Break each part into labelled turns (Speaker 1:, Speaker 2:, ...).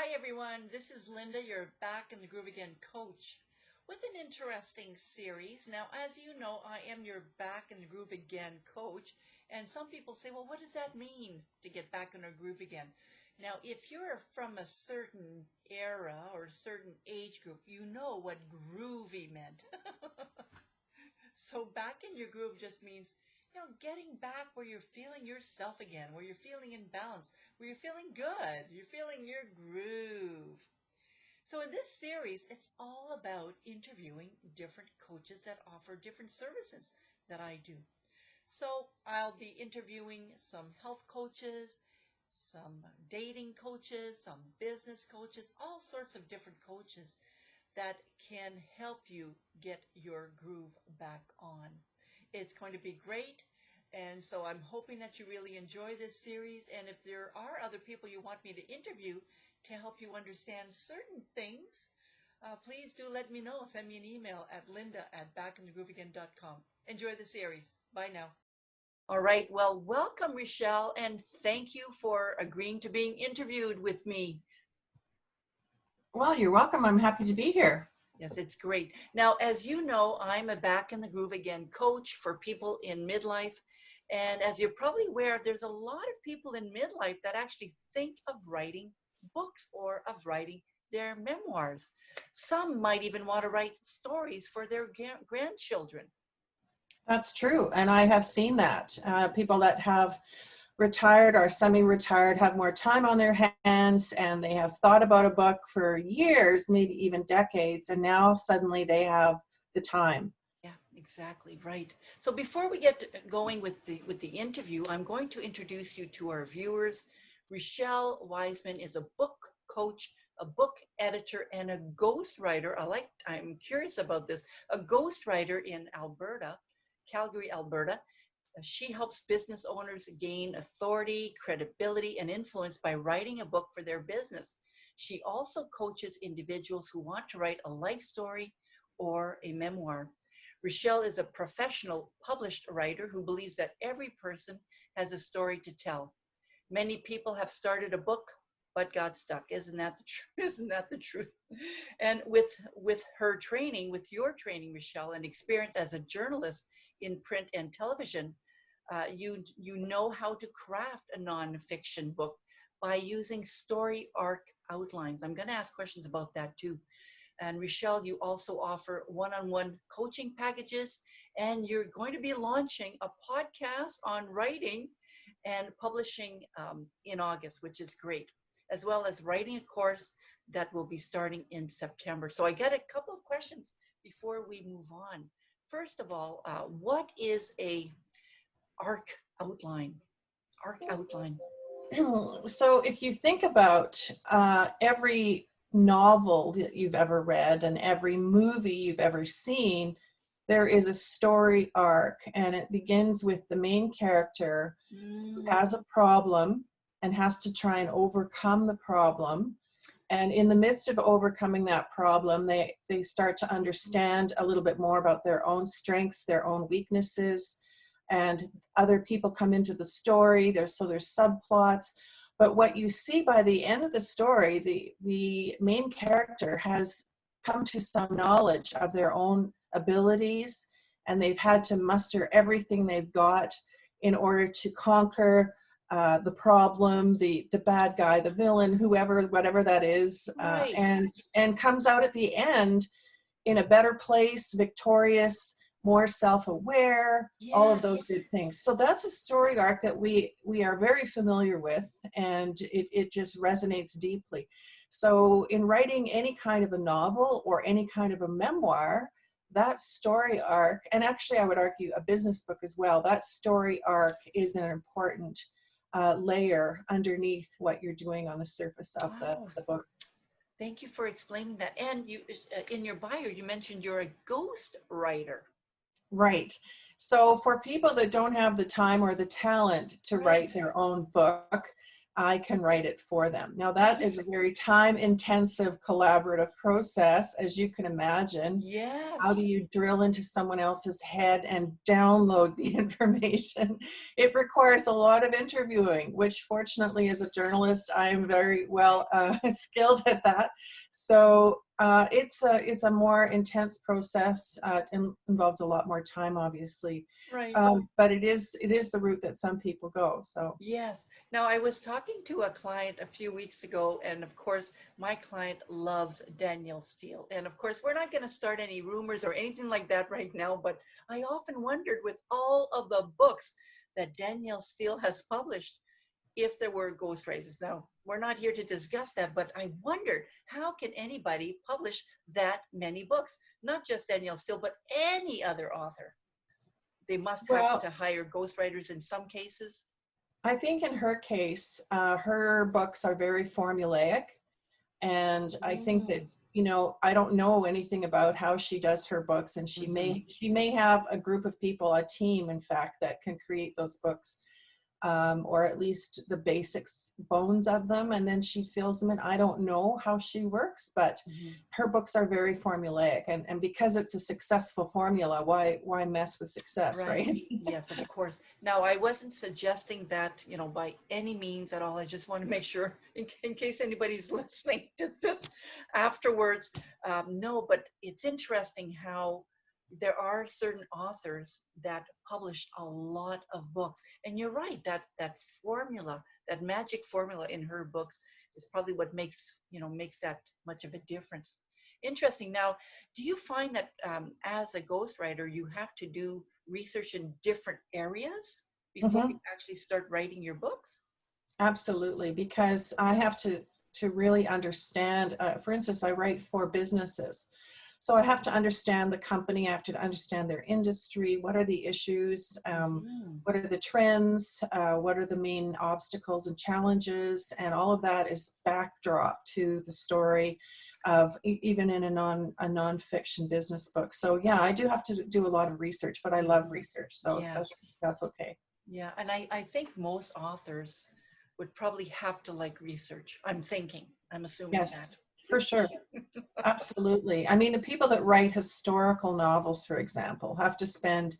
Speaker 1: Hi everyone, this is Linda, your Back in the Groove Again coach with an interesting series. Now, as you know, I am your Back in the Groove Again coach, and some people say, well, what does that mean to get back in a groove again? Now, if you're from a certain era or a certain age group, you know what groovy meant. So back in your groove just means, getting back where you're feeling yourself again, where you're feeling in balance, where you're feeling good, you're feeling your groove. So in this series, it's all about interviewing different coaches that offer different services that I do. So I'll be interviewing some health coaches, some dating coaches, some business coaches, all sorts of different coaches that can help you get your groove back on. It's going to be great, and so I'm hoping that you really enjoy this series. And if there are other people you want me to interview to help you understand certain things, please do let me know. Send me an email at linda@backinthegrooveagain.com. Enjoy the series. Bye now. All right, well, welcome, Richelle, and thank you for agreeing to being interviewed with me.
Speaker 2: Well, you're welcome. I'm happy to be here.
Speaker 1: Yes, it's great. Now, as you know, I'm a Back in the Groove Again coach for people in midlife. And as you're probably aware, there's a lot of people in midlife that actually think of writing books or of writing their memoirs. Some might even want to write stories for their grandchildren.
Speaker 2: That's true. And I have seen that. People that have retired or semi-retired have more time on their hands, and they have thought about a book for years, maybe even decades, and now suddenly they have the time.
Speaker 1: Yeah, exactly right. So before we get going with the interview, I'm going to introduce you to our viewers. Richelle Wiseman is a book coach, a book editor, and a ghostwriter. I'm curious about this. A ghostwriter in Alberta, Calgary, Alberta. She helps business owners gain authority, credibility, and influence by writing a book for their business. She also coaches individuals who want to write a life story or a memoir. Richelle is a professional published writer who believes that every person has a story to tell. Many people have started a book but got stuck. Isn't that the truth? Isn't that the truth? And with her training, with your training, Richelle, and experience as a journalist in print and television, you know how to craft a nonfiction book by using story arc outlines. I'm going to ask questions about that too. And Richelle, you also offer one-on-one coaching packages, and you're going to be launching a podcast on writing and publishing in August, which is great, as well as writing a course that will be starting in September. So I got a couple of questions before we move on. First of all, what is a arc outline? Arc outline.
Speaker 2: So if you think about every novel that you've ever read and every movie you've ever seen, there is a story arc, and it begins with the main character who has a problem and has to try and overcome the problem. And in the midst of overcoming that problem, they start to understand a little bit more about their own strengths, their own weaknesses, and other people come into the story. There's subplots. But what you see by the end of the story, the main character has come to some knowledge of their own abilities, and they've had to muster everything they've got in order to conquer the problem, the bad guy, the villain, whoever, whatever that is,
Speaker 1: Right.
Speaker 2: and comes out at the end in a better place, victorious, more self-aware,
Speaker 1: Yes.
Speaker 2: all of those good things. So that's a story arc that we are very familiar with, and it just resonates deeply. So in writing any kind of a novel or any kind of a memoir, that story arc, and actually I would argue a business book as well, that story arc is an important layer underneath what you're doing on the surface of the book.
Speaker 1: Thank you for explaining that. And you, in your bio, you mentioned you're a ghost writer.
Speaker 2: Right. So for people that don't have the time or the talent to write their own book, I can write it for them. Now that is a very time-intensive collaborative process, as you can imagine. How do
Speaker 1: Yes.
Speaker 2: you drill into someone else's head and download the information? It requires a lot of interviewing, which fortunately as a journalist, I am very well skilled at that. So it's a more intense process. It involves a lot more time, obviously.
Speaker 1: Right.
Speaker 2: But it is the route that some people go. So
Speaker 1: Yes. Now, I was talking to a client a few weeks ago, and of course, my client loves Danielle Steele. And of course, we're not going to start any rumors or anything like that right now, but I often wondered with all of the books that Danielle Steele has published, if there were ghostwriters. Now, we're not here to discuss that, but I wondered how can anybody publish that many books? Not just Danielle Steele, but any other author. They must have
Speaker 2: well,
Speaker 1: to hire ghostwriters in some cases.
Speaker 2: I think in her case, her books are very formulaic. And I think that,
Speaker 1: Mm,
Speaker 2: I don't know anything about how she does her books, and
Speaker 1: mhm.
Speaker 2: she may have a group of people, a team, in fact, that can create those books, or at least the basics bones of them, and then she fills them in. I don't know how she works, but
Speaker 1: Mhm.
Speaker 2: her books are very formulaic, and because it's a successful formula, why mess with success,
Speaker 1: Right.
Speaker 2: right?
Speaker 1: Yes, of course. Now, I wasn't suggesting that, by any means at all. I just want to make sure, in case anybody's listening to this afterwards. No, but it's interesting how there are certain authors that published a lot of books. And you're right, that formula, that magic formula in her books is probably what makes that much of a difference. Interesting. Now, do you find that as a ghostwriter, you have to do research in different areas before you
Speaker 2: Hmm.
Speaker 1: actually start writing your books?
Speaker 2: Absolutely, because I have to really understand. For instance, I write for businesses, so I have to understand the company. I have to understand their industry. What are the issues?
Speaker 1: Hmm.
Speaker 2: What are the trends? What are the main obstacles and challenges? And all of that is backdrop to the story of even in a nonfiction business book. So yeah, I do have to do a lot of research, but I love
Speaker 1: Hmm.
Speaker 2: research, so
Speaker 1: Yes.
Speaker 2: that's okay.
Speaker 1: Yeah. And I think most authors would probably have to like research. I'm assuming
Speaker 2: Yes,
Speaker 1: that.
Speaker 2: for sure. Absolutely. I mean, the people that write historical novels, for example, have to spend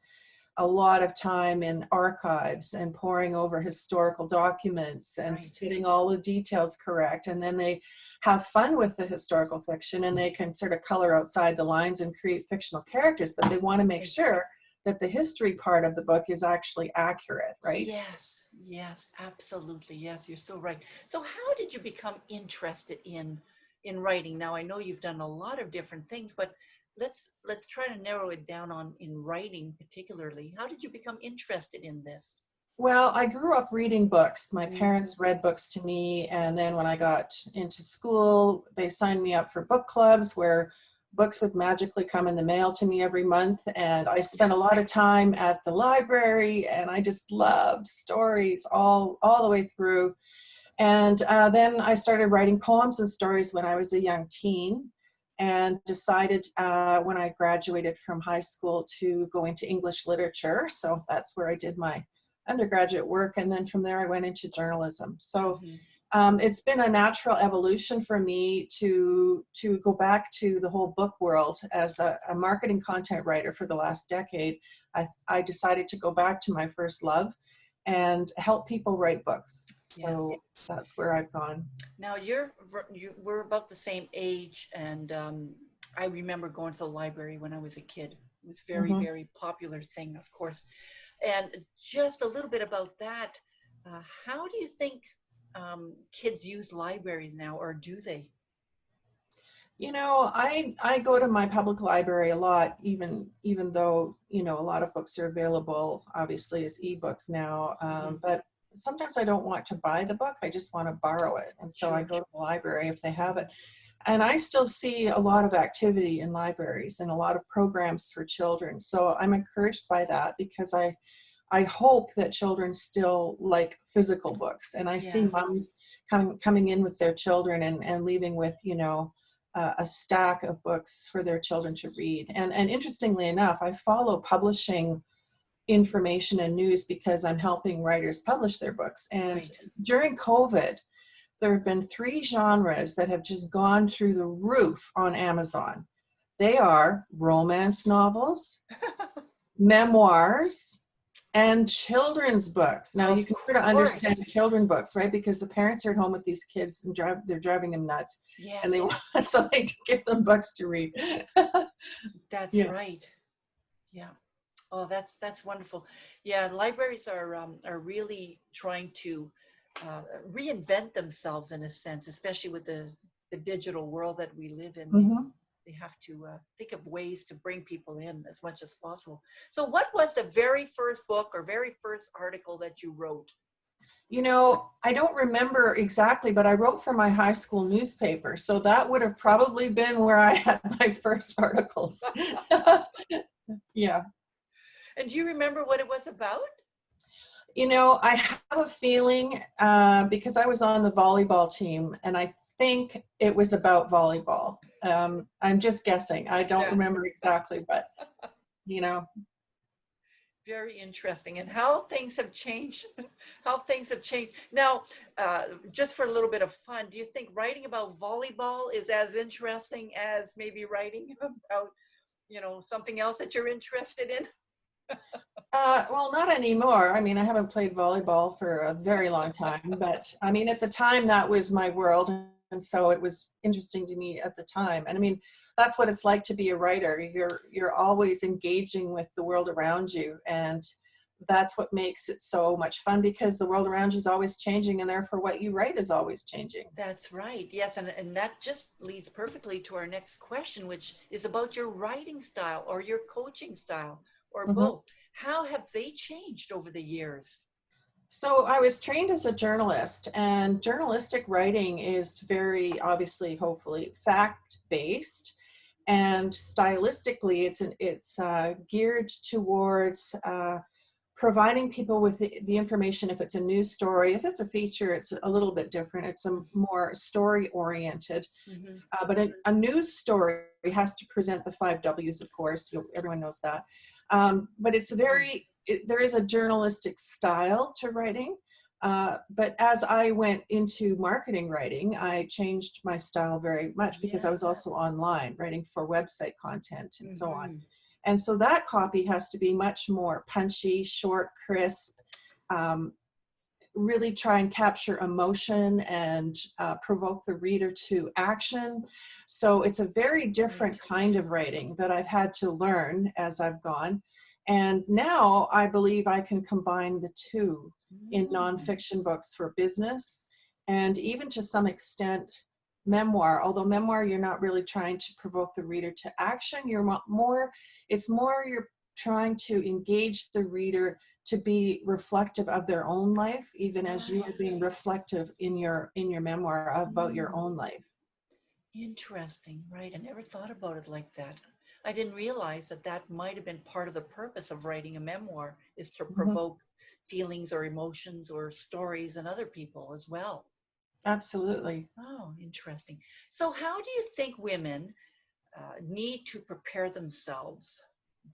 Speaker 2: a lot of time in archives and poring over historical documents and
Speaker 1: Right.
Speaker 2: getting all the details correct. And then they have fun with the historical fiction, and they can sort of color outside the lines and create fictional characters, but they want to make
Speaker 1: Right.
Speaker 2: sure that the history part of the book is actually accurate, right?
Speaker 1: Yes. Yes. Absolutely. Yes. You're so right. So how did you become interested in writing? Now I know you've done a lot of different things, but let's try to narrow it down on in writing particularly. How did you become interested in this?
Speaker 2: Well, I grew up reading books. My
Speaker 1: Mm,
Speaker 2: parents read books to me, and then when I got into school, they signed me up for book clubs where books would magically come in the mail to me every month. And I spent a lot of time at the library, and I just loved stories all the way through. And then I started writing poems and stories when I was a young teen, and decided when I graduated from high school to go into English literature. So that's where I did my undergraduate work. And then from there, I went into journalism. So
Speaker 1: mhm.
Speaker 2: it's been a natural evolution for me to go back to the whole book world as a marketing content writer for the last decade. I decided to go back to my first love and help people write books.
Speaker 1: Yes.
Speaker 2: So that's where I've gone.
Speaker 1: Now we're about the same age, and I remember going to the library when I was a kid. It was very,
Speaker 2: Hmm.
Speaker 1: very popular thing, of course. And just a little bit about that. How do you think kids use libraries now, or do they?
Speaker 2: I go to my public library a lot, even though, a lot of books are available, obviously, as ebooks now.
Speaker 1: Hmm.
Speaker 2: But sometimes I don't want to buy the book. I just want to borrow it. And so I
Speaker 1: Sure.
Speaker 2: go to the library if they have it.
Speaker 1: Mhm.
Speaker 2: And I still see a lot of activity in libraries and a lot of programs for children. So I'm encouraged by that, because I hope that children still like physical books. And I see
Speaker 1: Yeah.
Speaker 2: moms coming in with their children and leaving with, a stack of books for their children to read. And interestingly enough, I follow publishing information and news because I'm helping writers publish their books. And
Speaker 1: Right.
Speaker 2: during COVID, there have been 3 genres that have just gone through the roof on Amazon. They are romance novels, memoirs, and children's books. Now you
Speaker 1: Of
Speaker 2: can sort of understand
Speaker 1: course.
Speaker 2: children's books, right? Because the parents are at home with these kids and they're driving them nuts, and they
Speaker 1: Yes,
Speaker 2: want so they give them books to read.
Speaker 1: that's
Speaker 2: Yeah.
Speaker 1: right. Yeah. Oh, that's wonderful. Yeah, libraries are really trying to reinvent themselves in a sense, especially with the digital world that we live in.
Speaker 2: Hmm.
Speaker 1: They have to think of ways to bring people in as much as possible. So, what was the very first book or very first article that you wrote?
Speaker 2: You know, I don't remember exactly, but I wrote for my high school newspaper. So that would have probably been where I had my first articles. Yeah.
Speaker 1: And do you remember what it was about?
Speaker 2: You know, I have a feeling because I was on the volleyball team, and I think it was about volleyball. I'm just guessing. I don't
Speaker 1: Yeah.
Speaker 2: remember exactly, but you know.
Speaker 1: Very interesting, and how things have changed. How things have changed. Now, just for a little bit of fun, do you think writing about volleyball is as interesting as maybe writing about, something else that you're interested in?
Speaker 2: Well, not anymore. I mean, I haven't played volleyball for a very long time, but I mean, at the time that was my world. And so it was interesting to me at the time. And I mean, that's what it's like to be a writer. You're always engaging with the world around you. And that's what makes it so much fun because the world around you is always changing and therefore what you write is always changing.
Speaker 1: That's right. Yes, and that just leads perfectly to our next question, which is about your writing style or your coaching style or
Speaker 2: Mhm.
Speaker 1: both. How have they changed over the years?
Speaker 2: So I was trained as a journalist, and journalistic writing is very obviously, hopefully, fact-based, and stylistically, it's geared towards providing people with the information. If it's a news story, if it's a feature, it's a little bit different. It's a more story-oriented.
Speaker 1: Hmm.
Speaker 2: But a news story has to present the 5 Ws, of course. Everyone knows that. But there is a journalistic style to writing. But as I went into marketing writing, I changed my style very much because I was
Speaker 1: Yes.
Speaker 2: also online writing for website content and so on.
Speaker 1: Hmm.
Speaker 2: And so that copy has to be much more punchy, short, crisp, um, really try and capture emotion and provoke the reader to action. So it's a very different
Speaker 1: Right.
Speaker 2: kind of writing that I've had to learn as I've gone. And now I believe I can combine the two in
Speaker 1: Mm.
Speaker 2: nonfiction books for business and even to some extent memoir. Although memoir, you're not really trying to provoke the reader to action. It's more you're trying to engage the reader to be reflective of their own life, even as you are being
Speaker 1: Right.
Speaker 2: reflective in your memoir about your
Speaker 1: Mm.
Speaker 2: own life.
Speaker 1: Interesting. Right. I never thought about it like that. I didn't realize that that might have been part of the purpose of writing a memoir is to
Speaker 2: Mhm.
Speaker 1: provoke feelings or emotions or stories in other people as well.
Speaker 2: Absolutely.
Speaker 1: Oh, interesting. So, how do you think women need to prepare themselves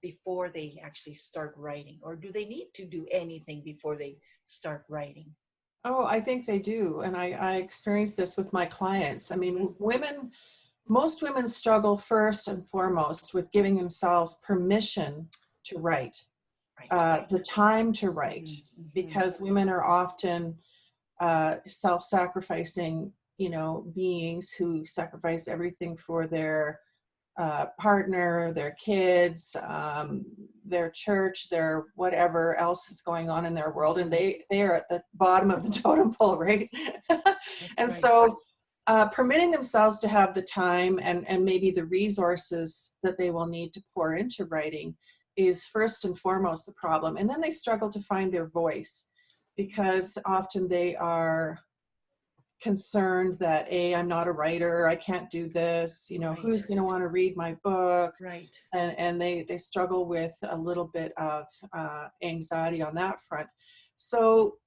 Speaker 1: before they actually start writing? Or do they need to do anything before they start writing?
Speaker 2: Oh, I think they do. And I experience this with my clients. I
Speaker 1: Hmm.
Speaker 2: mean, most women struggle first and foremost with giving themselves permission to write,
Speaker 1: Right.
Speaker 2: the time to write,
Speaker 1: Hmm. Hmm.
Speaker 2: because women are often self-sacrificing, beings who sacrifice everything for their partner, their kids, their church, their whatever else is going on in their world, and
Speaker 1: Hmm.
Speaker 2: they are at the bottom of the totem pole, right?
Speaker 1: That's
Speaker 2: And
Speaker 1: right.
Speaker 2: so, permitting themselves to have the time and maybe the resources that they will need to pour into writing is first and foremost the problem, and then they struggle to find their voice because often they are concerned that I'm not a writer, I can't do this,
Speaker 1: Right.
Speaker 2: who's going to want to read my book,
Speaker 1: Right.
Speaker 2: and they struggle with a little bit of anxiety on that front. So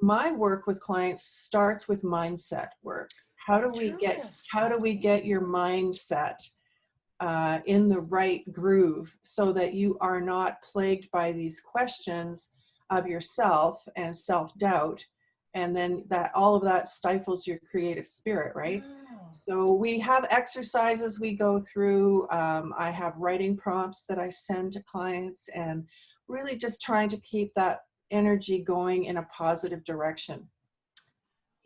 Speaker 2: my work with clients starts with mindset work. How do we get
Speaker 1: Interesting.
Speaker 2: your mindset in the right groove so that you are not plagued by these questions of yourself and self-doubt, and then that all of that stifles your creative spirit, right?
Speaker 1: Oh,
Speaker 2: So we have exercises we go through. I have writing prompts that I send to clients, and really just trying to keep that energy going in a positive direction.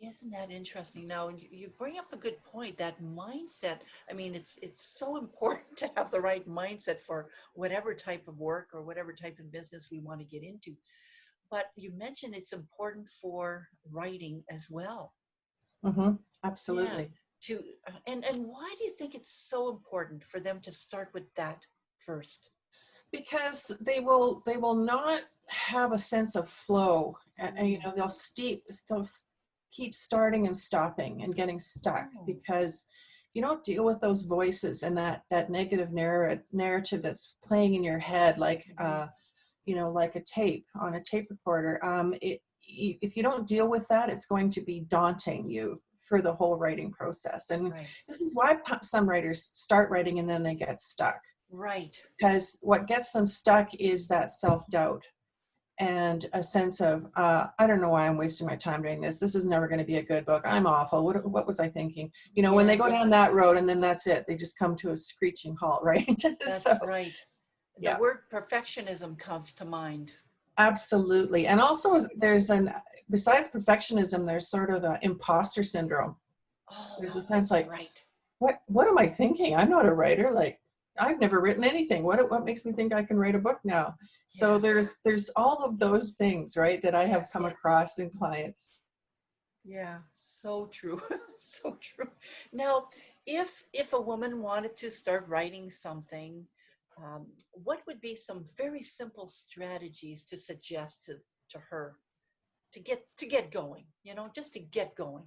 Speaker 1: isn't that interesting? Now, and you bring up a good point, that mindset. I mean, it's so important to have the right mindset for whatever type of work or whatever type of business we want to get into. But you mentioned it's important for writing as well.
Speaker 2: Hmm.
Speaker 1: Yeah.
Speaker 2: Absolutely.
Speaker 1: To and why do you think it's so important for them to start with that first?
Speaker 2: Because they will not have a sense of flow, and
Speaker 1: Mm.
Speaker 2: they'll keep starting and stopping and getting stuck
Speaker 1: Oh.
Speaker 2: because you don't deal with those voices and that negative narrative that's playing in your head, like
Speaker 1: Mhm.
Speaker 2: like a tape on a tape recorder. If you don't deal with that, it's going to be daunting you for the whole writing process. And
Speaker 1: Right.
Speaker 2: this is why some writers start writing and then they get stuck,
Speaker 1: Right.
Speaker 2: because what gets them stuck is that self-doubt and a sense of I don't know why I'm wasting my time doing this. This is never going to be a good book. I'm awful. What was I thinking? When they go
Speaker 1: Yes,
Speaker 2: down that road, and then that's it. They just come to a screeching halt, right? So
Speaker 1: that's right. The
Speaker 2: yeah,
Speaker 1: word perfectionism comes to mind.
Speaker 2: absolutely. And also there's besides perfectionism, there's sort of an imposter syndrome. There's a
Speaker 1: Oh,
Speaker 2: sense like,
Speaker 1: right.
Speaker 2: what am I thinking? I'm not a writer. Like, I've never written anything. What makes me think I can write a book now? So
Speaker 1: Yeah.
Speaker 2: there's all of those things, right, that I have come
Speaker 1: Yes.
Speaker 2: across in clients.
Speaker 1: Yeah. So true. So true. Now, if a woman wanted to start writing something, what would be some very simple strategies to suggest to her to get going? Just to get going.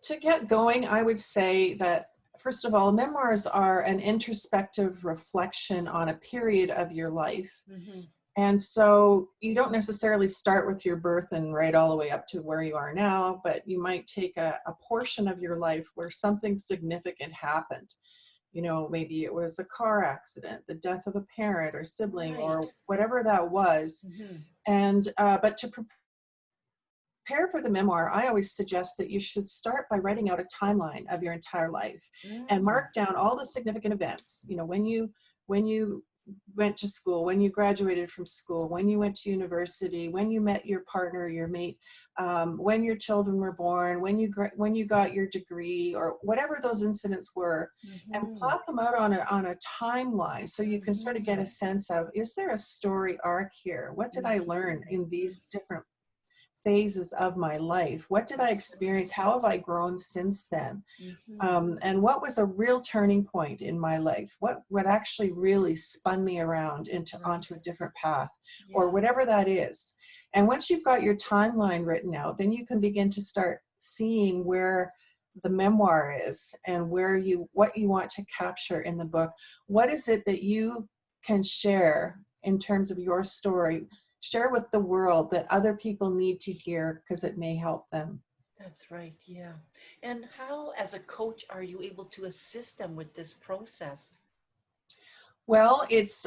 Speaker 2: To get going, I would say that first of all, memoirs are an introspective reflection on a period of your life.
Speaker 1: Hmm.
Speaker 2: And so you don't necessarily start with your birth and write all the way up to where you are now, but you might take a portion of your life where something significant happened. Maybe it was a car accident, the death of a parent or sibling, or
Speaker 1: Right.
Speaker 2: whatever that was.
Speaker 1: Hmm.
Speaker 2: And but to prepare for the memoir, I always suggest that you should start by writing out a timeline of your entire life and
Speaker 1: Mm.
Speaker 2: mark down all the significant events. When you went to school, when you graduated from school, when you went to university, when you met your partner, your mate, when your children were born, when you got your degree, or whatever those incidents were, and
Speaker 1: Hmm.
Speaker 2: plot them out on a timeline so you can sort of get
Speaker 1: Hmm.
Speaker 2: a sense of, is there a story arc here? What did I learn
Speaker 1: Hmm.
Speaker 2: in these different phases of my life? What did I
Speaker 1: That's right.
Speaker 2: experience? How have I grown since then?
Speaker 1: Hmm.
Speaker 2: And what was a real turning point in my life? What actually really spun me around
Speaker 1: Right.
Speaker 2: onto a different path, or
Speaker 1: Yeah.
Speaker 2: whatever that is? And once you've got your timeline written out, then you can begin to start seeing where the memoir is and what you want to capture in the book. What is it that you can share in terms of your story? Share with the world that other people need to hear because it may help them.
Speaker 1: That's right. Yeah. And how, as a coach, are you able to assist them with this process?
Speaker 2: Well, it's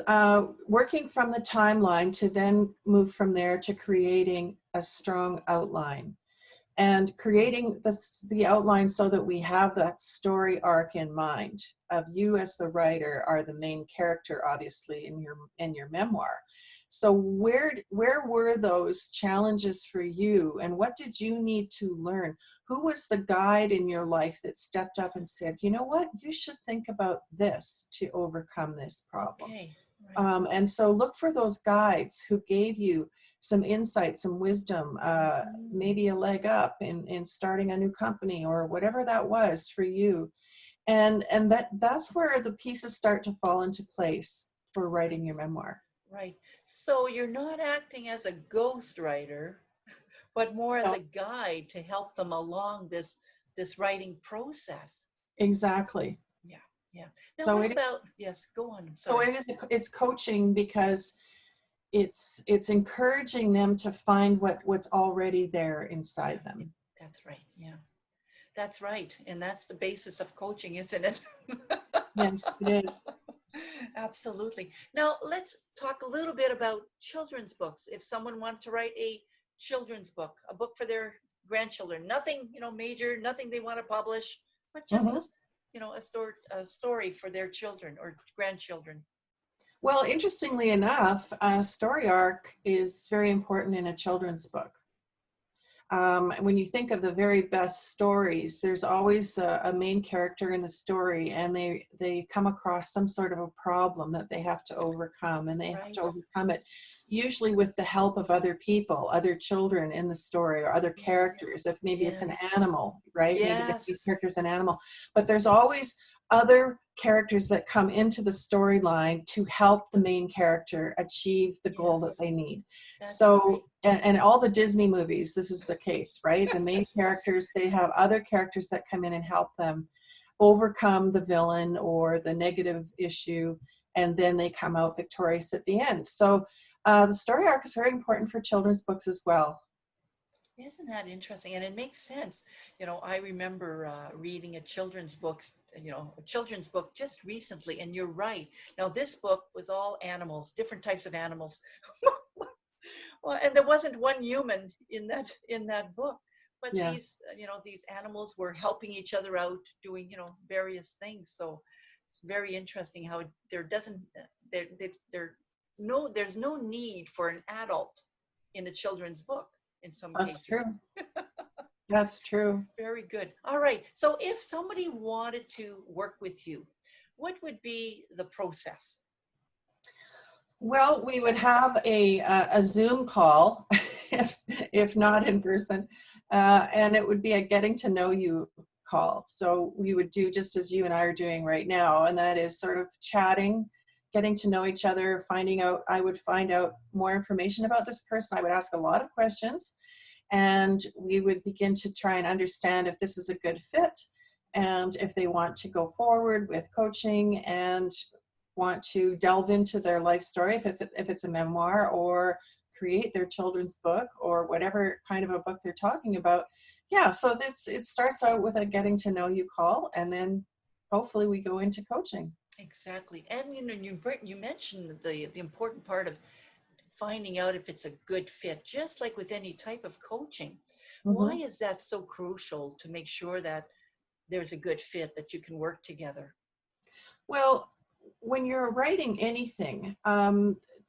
Speaker 2: working from the timeline to then move from there to creating a strong outline, and creating the outline so that we have that story arc in mind. Of you as the writer are the main character, obviously, in your memoir. So where were those challenges for you, and what did you need to learn? Who was the guide in your life that stepped up and said, you know what, you should think about this to overcome this problem?
Speaker 1: Okay. Right.
Speaker 2: And so look for those guides who gave you some insight, some wisdom,
Speaker 1: Hmm.
Speaker 2: maybe a leg up in starting a new company or whatever that was for you. And that's where the pieces start to fall into place for writing your memoir.
Speaker 1: Right. So you're not acting as a ghostwriter, but more as
Speaker 2: No,
Speaker 1: a guide to help them along this writing process.
Speaker 2: exactly.
Speaker 1: Yeah. Yeah. Now,
Speaker 2: So
Speaker 1: what
Speaker 2: it is,
Speaker 1: about, yes, go on. I'm
Speaker 2: so
Speaker 1: sorry.
Speaker 2: it's coaching because it's encouraging them to find what's already there
Speaker 1: Yeah.
Speaker 2: inside them.
Speaker 1: That's right. Yeah. That's right. And that's the basis of coaching, isn't it?
Speaker 2: Yes, it is.
Speaker 1: Absolutely. Now, let's talk a little bit about children's books. If someone wanted to write a children's book, a book for their grandchildren, nothing, major, nothing they want to publish, but just
Speaker 2: Mhm.
Speaker 1: a story for their children or grandchildren.
Speaker 2: Well, interestingly enough, a story arc is very important in a children's book. When you think of the very best stories, there's always a main character in the story, and they come across some sort of a problem that they have to overcome, and they have to
Speaker 1: Right.
Speaker 2: overcome it usually with the help of other people, other children in the story, or other
Speaker 1: Yes.
Speaker 2: characters. If maybe it's an
Speaker 1: Yes.
Speaker 2: animal, right? Maybe the main
Speaker 1: Yes.
Speaker 2: character is an animal, but there's always other characters that come into the storyline to help the main character achieve the goal that
Speaker 1: Yes.
Speaker 2: they need.
Speaker 1: That's right.
Speaker 2: So, and all the Disney movies, this is the case, right? The main characters, they have other characters that come in and help them overcome the villain or the negative issue, and then they come out victorious at the end. So the story arc is very important for children's books as well.
Speaker 1: Isn't that interesting? And it makes sense. I remember reading a children's book just recently, and you're right. Now, this book was all animals, different types of animals. Well, and there wasn't one human in that book, but
Speaker 2: Yeah,
Speaker 1: these animals were helping each other out, doing various things. So it's very interesting how there doesn't there no there's no need for an adult in a children's book in some
Speaker 2: that's
Speaker 1: cases.
Speaker 2: true. That's true.
Speaker 1: Very good. All right. So if somebody wanted to work with you, what would be the process?
Speaker 2: Well, we would have a Zoom call, if not in person, and it would be a getting to know you call. So we would do just as you and I are doing right now, and that is sort of chatting, getting to know each other, finding out. I would find out more information about this person. I would ask a lot of questions, and we would begin to try and understand if this is a good fit, and if they want to go forward with coaching and want to delve into their life story, if it's a memoir, or create their children's book, or whatever kind of a book they're talking about. Yeah, so it starts out with a getting to know you call, and then hopefully we go into coaching.
Speaker 1: Exactly. And you mentioned the important part of finding out if it's a good fit, just like with any type of coaching. Why
Speaker 2: Hmm.
Speaker 1: is that so crucial to make sure that there's a good fit, that you can work together?
Speaker 2: Well, when you're writing anything,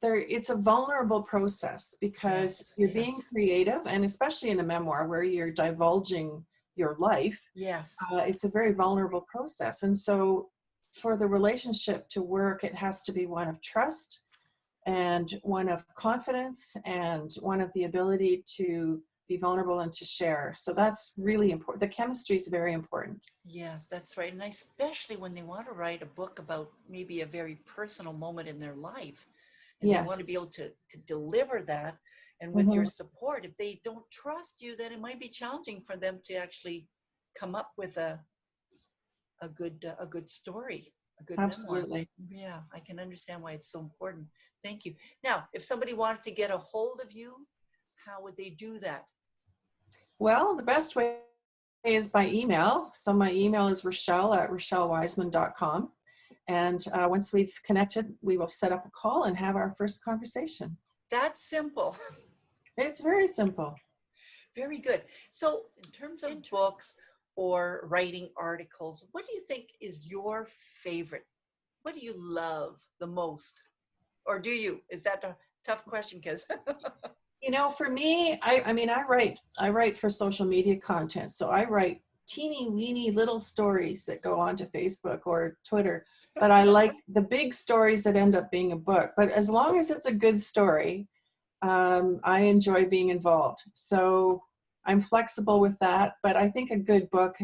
Speaker 2: it's a vulnerable process because
Speaker 1: Yes,
Speaker 2: you're being
Speaker 1: yes,
Speaker 2: creative, and especially in a memoir where you're divulging your life,
Speaker 1: yes,
Speaker 2: it's a very vulnerable process. And so, for the relationship to work, it has to be one of trust, and one of confidence, and one of the ability to be vulnerable and to share. So that's really important. The chemistry is very important.
Speaker 1: yes, that's right. And especially when they want to write a book about maybe a very personal moment in their life, and they want to
Speaker 2: Yes.
Speaker 1: be able to deliver that. And with your
Speaker 2: Hmm.
Speaker 1: support, if they don't trust you, then it might be challenging for them to actually come up with a good story, a good memoir.
Speaker 2: Absolutely.
Speaker 1: Yeah, I can understand why it's so important. Thank you. Now, if somebody wanted to get a hold of you, how would they do that?
Speaker 2: Well, the best way is by email. So my email is Richelle@RichelleWiseman.com. And once we've connected, we will set up a call and have our first conversation.
Speaker 1: That's simple.
Speaker 2: It's very simple.
Speaker 1: Very good. So, in terms of books or writing articles, what do you think is your favorite? What do you love the most? Or do you? Is that a tough question? Because,
Speaker 2: For me, I mean, I write for social media content. So I write teeny weeny little stories that go onto Facebook or Twitter. But I like the big stories that end up being a book. But as long as it's a good story, I enjoy being involved. So I'm flexible with that, but I think a good book,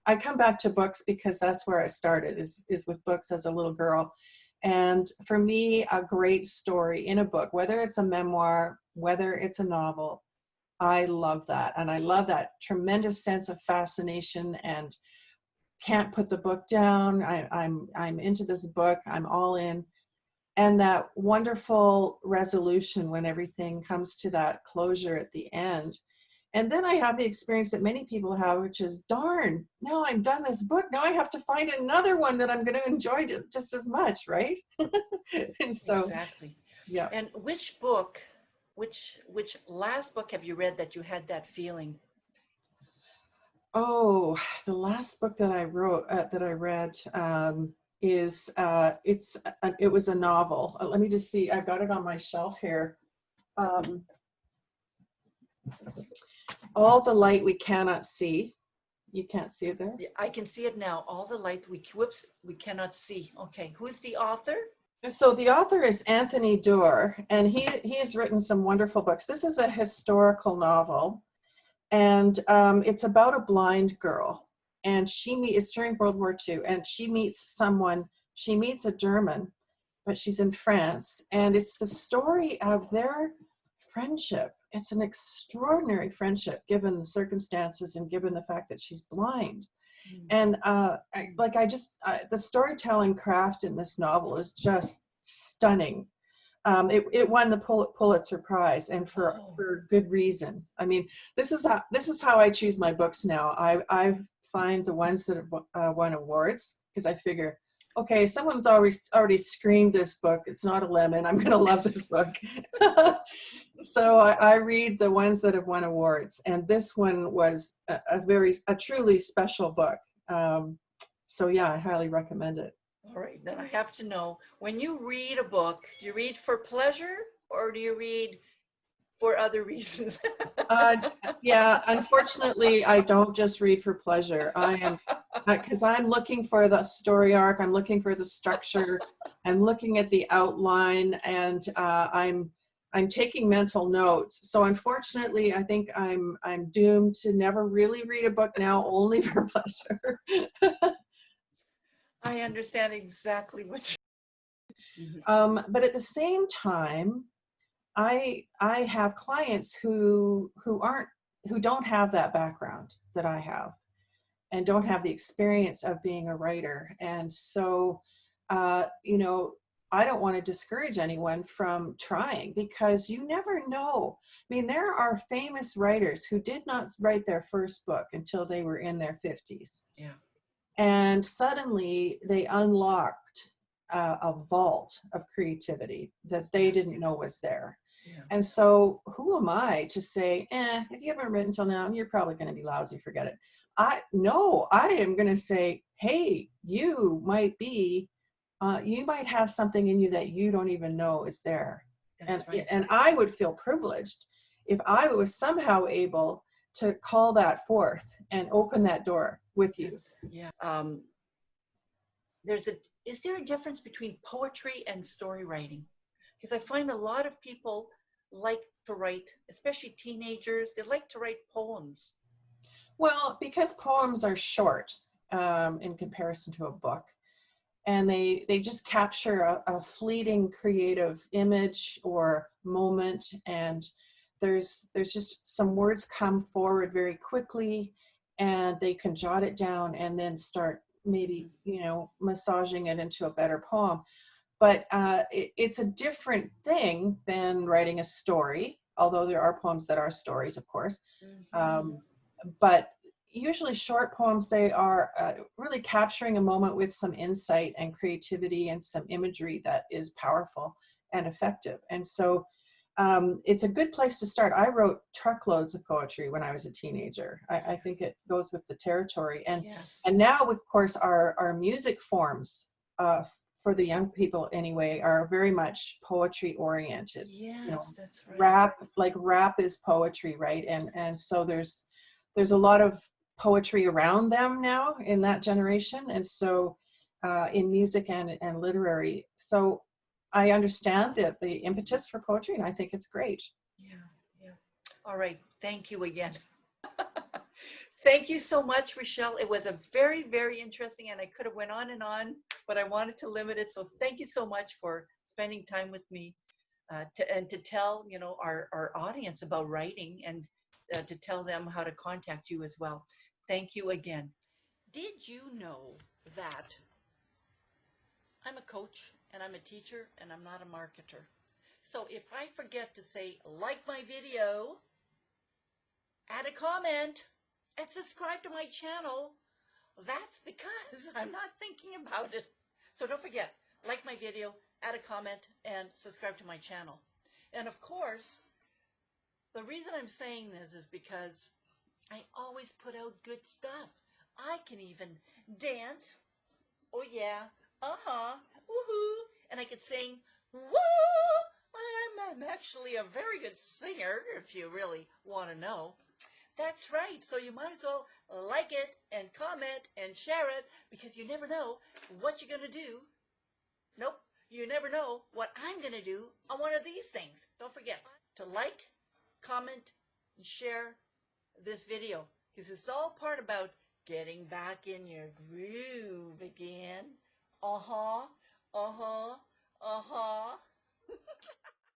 Speaker 2: I come back to books because that's where I started, is with books as a little girl. And for me, a great story in a book, whether it's a memoir, whether it's a novel, I love that. And I love that tremendous sense of fascination, and can't put the book down. I'm into this book. I'm all in, and that wonderful resolution when everything comes to that closure at the end. And then I have the experience that many people have, which is, darn, now I'm done this book. Now I have to find another one that I'm going to enjoy just as much, right? And so,
Speaker 1: Exactly.
Speaker 2: yeah.
Speaker 1: And which book, which last book have you read that you had that feeling?
Speaker 2: Oh, the last book that I wrote, that I read, is it was a novel. Let me just see. I've got it on my shelf here. Um, All the Light We Cannot See. You can't see it there?
Speaker 1: Yeah, I can see it now. All the light we cannot see. Okay, who's the author?
Speaker 2: So the author is Anthony Doerr, and he has written some wonderful books. This is a historical novel, and it's about a blind girl, and it's during World War II, and she meets a German, but she's in France, and it's the story of their friendship. It's an extraordinary friendship given the circumstances and given the fact that she's blind. And the storytelling craft in this novel is just stunning. It won the Pulitzer Prize, and for good reason. I mean, this is how I choose my books now. I find the ones that have won awards, because I figure, okay, someone's already screamed this book. It's not a lemon. I'm going to love this book. So I read the ones that have won awards, and this one was a truly special book. So yeah, I highly recommend it.
Speaker 1: All right, then I have to know, when you read a book, do you read for pleasure or do you read for other reasons?
Speaker 2: Yeah, unfortunately, I don't just read for pleasure. Because I'm looking for the story arc, I'm looking for the structure, I'm looking at the outline, and I'm taking mental notes. So unfortunately, I think I'm doomed to never really read a book now, only for pleasure.
Speaker 1: I understand exactly what you.
Speaker 2: But at the same time, I have clients who don't have that background that I have, and don't have the experience of being a writer. And so, I don't want to discourage anyone from trying, because you never know. I mean, there are famous writers who did not write their first book until they were in their 50s.
Speaker 1: Yeah.
Speaker 2: And suddenly they unlocked a vault of creativity that they didn't know was there.
Speaker 1: Yeah.
Speaker 2: And so who am I to say, if you haven't written till now, you're probably going to be lousy, forget it. I am going to say, hey, you might have something in you that you don't even know is there.
Speaker 1: That's right.
Speaker 2: And I would feel privileged if I was somehow able to call that forth and open that door with you.
Speaker 1: Yes. Yeah. Is there a difference between poetry and story writing? Because I find a lot of people like to write, especially teenagers, they like to write poems.
Speaker 2: Well, because poems are short in comparison to a book, and they just capture a fleeting creative image or moment, and there's just some words come forward very quickly, and they can jot it down and then start maybe massaging it into a better poem. But it's a different thing than writing a story, although there are poems that are stories, of course.
Speaker 1: Mm-hmm.
Speaker 2: But usually short poems, they are really capturing a moment with some insight and creativity and some imagery that is powerful and effective. And so it's a good place to start. I wrote truckloads of poetry when I was a teenager. I think it goes with the territory. And
Speaker 1: Yes.
Speaker 2: and now, of course, our music forms, for the young people anyway, are very much poetry oriented.
Speaker 1: Yes, that's right.
Speaker 2: Rap is poetry, right? And so there's a lot of poetry around them now in that generation, and so in music and literary. So I understand the impetus for poetry, and I think it's great.
Speaker 1: Yeah. All right. Thank you again. Thank you so much, Richelle. It was a very, very interesting, and I could have went on, but I wanted to limit it. So thank you so much for spending time with me, to tell our audience about writing, and to tell them how to contact you as well. Thank you again. Did you know that I'm a coach and I'm a teacher and I'm not a marketer? So if I forget to say, like my video, add a comment, and subscribe to my channel. That's because I'm not thinking about it. So don't forget, like my video, add a comment, and subscribe to my channel. And of course, the reason I'm saying this is because I always put out good stuff. I can even dance. Oh yeah, woohoo. And I could sing, woo. I'm actually a very good singer, if you really want to know. That's right. So you might as well like it and comment and share it, because you never know what you're going to do. Nope. You never know what I'm going to do on one of these things. Don't forget to like, comment, and share this video, because it's all part about getting back in your groove again. Uh-huh.